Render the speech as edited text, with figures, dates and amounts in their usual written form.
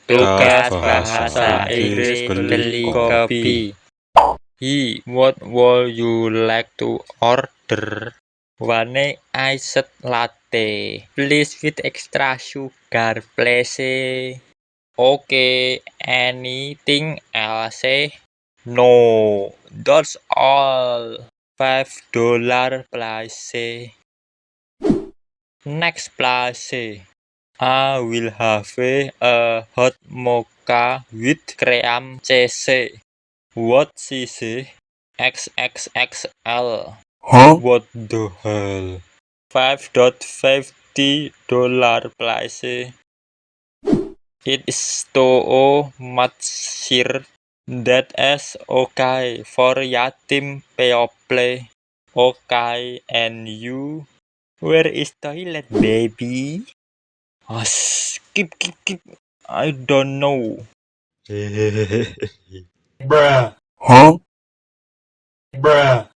Tugas Bahasa bahasa Inggris Inggris beli beli kopi. What would you like to order? One iced latte, please with extra sugar, please. Okay, anything else? No, that's all. $5, please. Next, please. I will have a hot mocha with cream cheese. What cheese? XXXL. Huh? What the hell? $5.50, please. It is too much here. That is okay for yatim people. Okay, and you? Where is toilet, baby? Skip. I don't know. Bruh. Huh? Bruh.